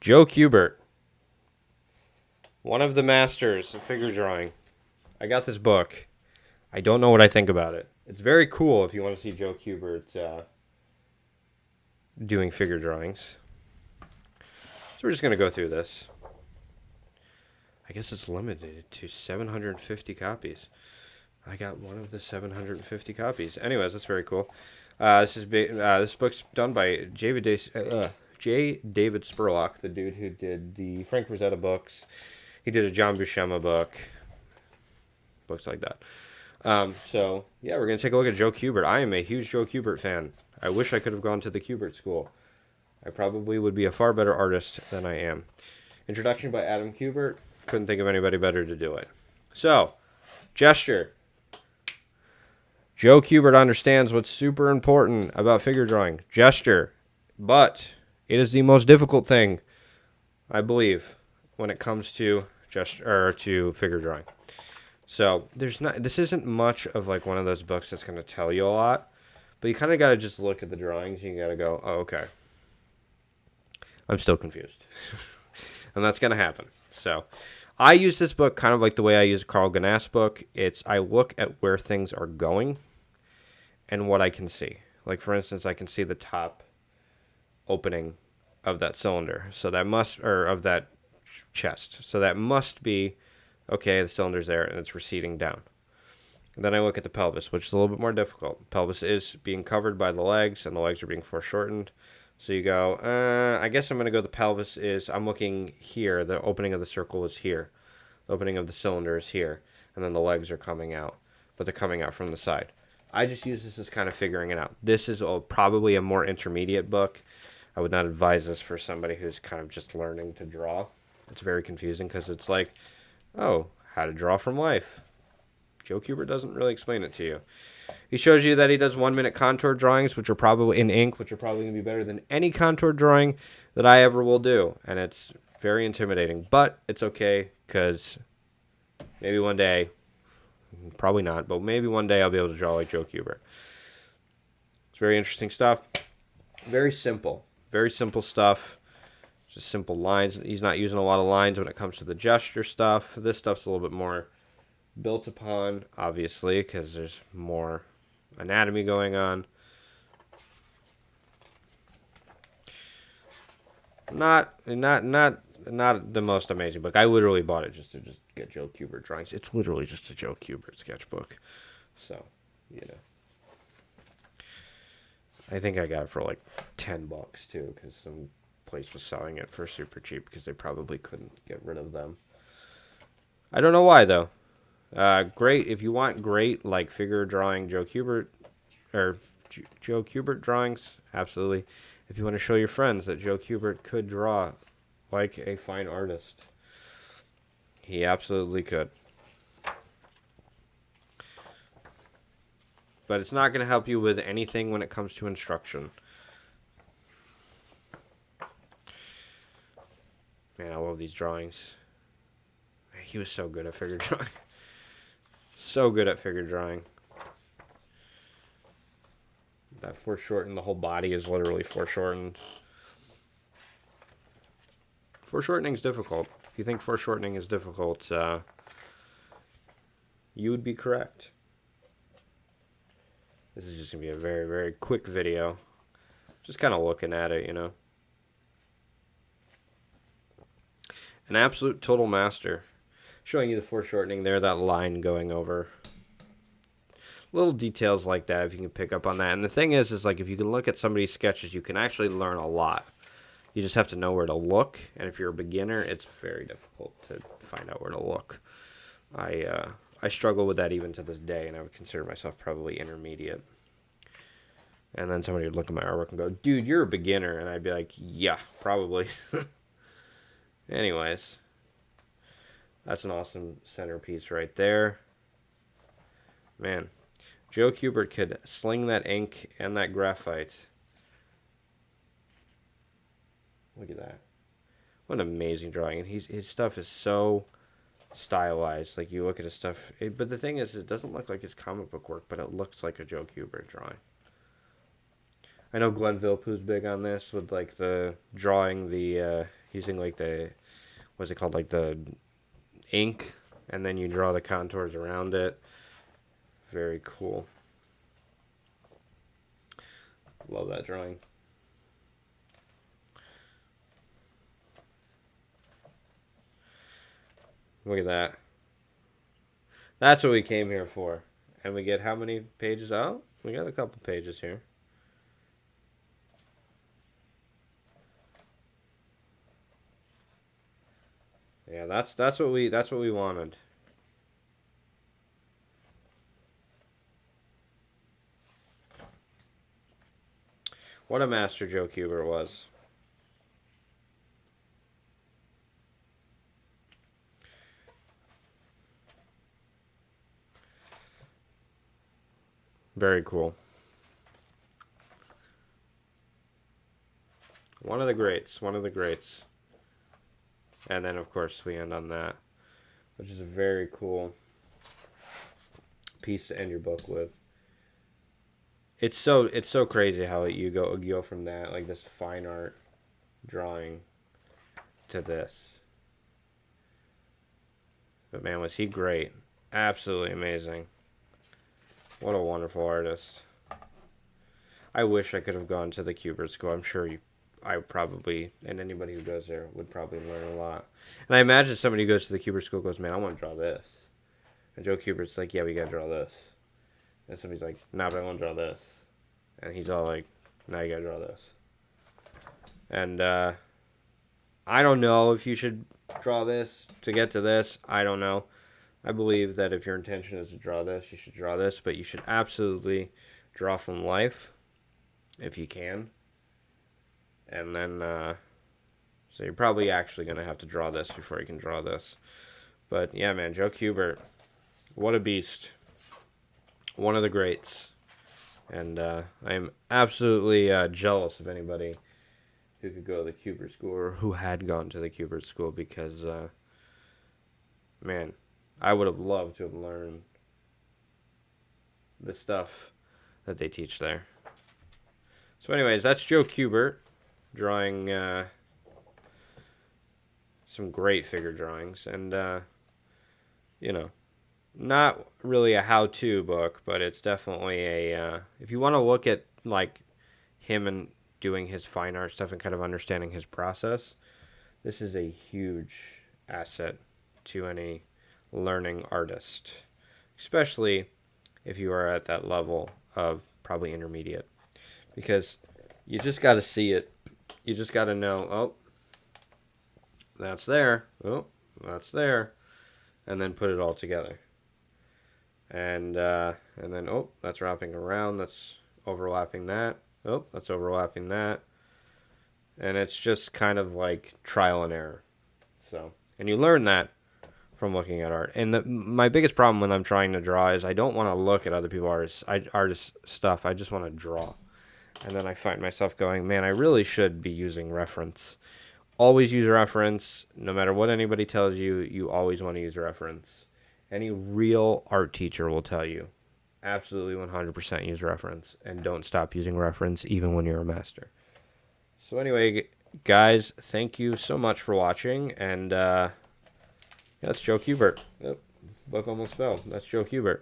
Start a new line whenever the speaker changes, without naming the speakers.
Joe Kubert, one of the masters of figure drawing. I got this book. I don't know what I think about it. It's very cool if you want to see Joe Kubert doing figure drawings. So we're just going to go through this. I guess it's limited to 750 copies. I got one of the 750 copies. Anyways, that's very cool. This book's done by J. David Spurlock, the dude who did the Frank Frazetta books. He did a John Buscema book. Books like that. So, yeah, we're going to take a look at Joe Kubert. I am a huge Joe Kubert fan. I wish I could have gone to the Kubert School. I probably would be a far better artist than I am. Introduction by Adam Kubert. Couldn't think of anybody better to do it. So, gesture. Joe Kubert understands what's super important about figure drawing. Gesture. But it is the most difficult thing, I believe, when it comes to gesture or to figure drawing. So this isn't much of like one of those books that's going to tell you a lot, but you kind of got to just look at the drawings and you got to go, oh, okay. I'm still confused. And that's going to happen. So I use this book kind of like the way I use Carl Ganass book. I look at where things are going and what I can see. Like, for instance, I can see the top opening of that cylinder. So that of that chest. So that must be, okay, the cylinder's there and it's receding down. And then I look at the pelvis, which is a little bit more difficult. Pelvis is being covered by the legs and the legs are being foreshortened. So you go, I guess I'm going to go the pelvis is, I'm looking here, the opening of the circle is here. The opening of the cylinder is here. And then the legs are coming out, but they're coming out from the side. I just use this as kind of figuring it out. This is probably a more intermediate book. I would not advise this for somebody who's kind of just learning to draw. It's very confusing because it's like, oh, how to draw from life. Joe Kubert doesn't really explain it to you. He shows you that he does 1-minute contour drawings, which are probably in ink, which are probably going to be better than any contour drawing that I ever will do. And it's very intimidating, but it's okay because maybe one day, probably not, but maybe one day I'll be able to draw like Joe Kubert. It's very interesting stuff. Very simple stuff. Just simple lines. He's not using a lot of lines when it comes to the gesture stuff. This stuff's a little bit more built upon, obviously, because there's more anatomy going on. Not the most amazing book. I literally bought it just to get Joe Kubert drawings. It's literally just a Joe Kubert sketchbook. So, I think I got it for like $10 too, because some place was selling it for super cheap because they probably couldn't get rid of them. I don't know why though. Great if you want great like figure drawing Joe Kubert or Joe Kubert drawings, absolutely. If you want to show your friends that Joe Kubert could draw like a fine artist, he absolutely could. But it's not going to help you with anything when it comes to instruction. Man, I love these drawings. He was so good at figure drawing. So good at figure drawing. That foreshortened, the whole body is literally foreshortened. Foreshortening is difficult. If you think foreshortening is difficult, you would be correct. This is just going to be a very, very quick video. Just kind of looking at it, An absolute total master. Showing you the foreshortening there, that line going over. Little details like that, if you can pick up on that. And the thing is like, if you can look at somebody's sketches, you can actually learn a lot. You just have to know where to look. And if you're a beginner, it's very difficult to find out where to look. I struggle with that even to this day, and I would consider myself probably intermediate. And then somebody would look at my artwork and go, dude, you're a beginner. And I'd be like, yeah, probably. Anyways, that's an awesome centerpiece right there. Man, Joe Kubert could sling that ink and that graphite. Look at that. What an amazing drawing. And his stuff is so stylized. Like, you look at his stuff. But the thing is, it doesn't look like his comic book work, but it looks like a Joe Kubert drawing. I know Glenn Villepeu's big on this with like the drawing the using like the what's it called, like the ink, and then you draw the contours around it. Very cool. Love that drawing. Look at that. That's what we came here for. And we get how many pages out? We got a couple pages here. Yeah, that's what we wanted. What a master Joe Kubert was. Very cool. One of the greats. One of the greats. And then, of course, we end on that, which is a very cool piece to end your book with. It's so crazy how you go from that, like this fine art drawing, to this. But man, was he great. Absolutely amazing. What a wonderful artist. I wish I could have gone to the Kubert School. I'm sure I probably, and anybody who goes there would probably learn a lot. And I imagine somebody who goes to the Kubert School goes, man, I want to draw this. And Joe Kubert's like, yeah, we got to draw this. And somebody's like, nah, but I want to draw this. And he's all like, now you got to draw this. And I don't know if you should draw this to get to this. I don't know. I believe that if your intention is to draw this, you should draw this. But you should absolutely draw from life if you can. And then, so you're probably actually going to have to draw this before you can draw this. But yeah, man, Joe Kubert, what a beast. One of the greats. And I am absolutely jealous of anybody who could go to the Kubert School or who had gone to the Kubert School, because, man, I would have loved to have learned the stuff that they teach there. So anyways, that's Joe Kubert drawing some great figure drawings. And, you know, not really a how-to book, but it's definitely a, if you want to look at, like, him and doing his fine art stuff and kind of understanding his process, this is a huge asset to any learning artist, especially if you are at that level of probably intermediate, because you just got to see it. You just got to know, oh, that's there, oh, that's there, and then put it all together. And then, oh, that's wrapping around, that's overlapping that, oh, that's overlapping that. And it's just kind of like trial and error. So, and you learn that from looking at art. And my biggest problem when I'm trying to draw is I don't want to look at other people's artists' stuff. I just want to draw. And then I find myself going, man, I really should be using reference. Always use reference. No matter what anybody tells you, you always want to use reference. Any real art teacher will tell you, absolutely 100% use reference. And don't stop using reference even when you're a master. So anyway, guys, thank you so much for watching. And that's Joe Kubert. Oh, book almost fell. That's Joe Kubert.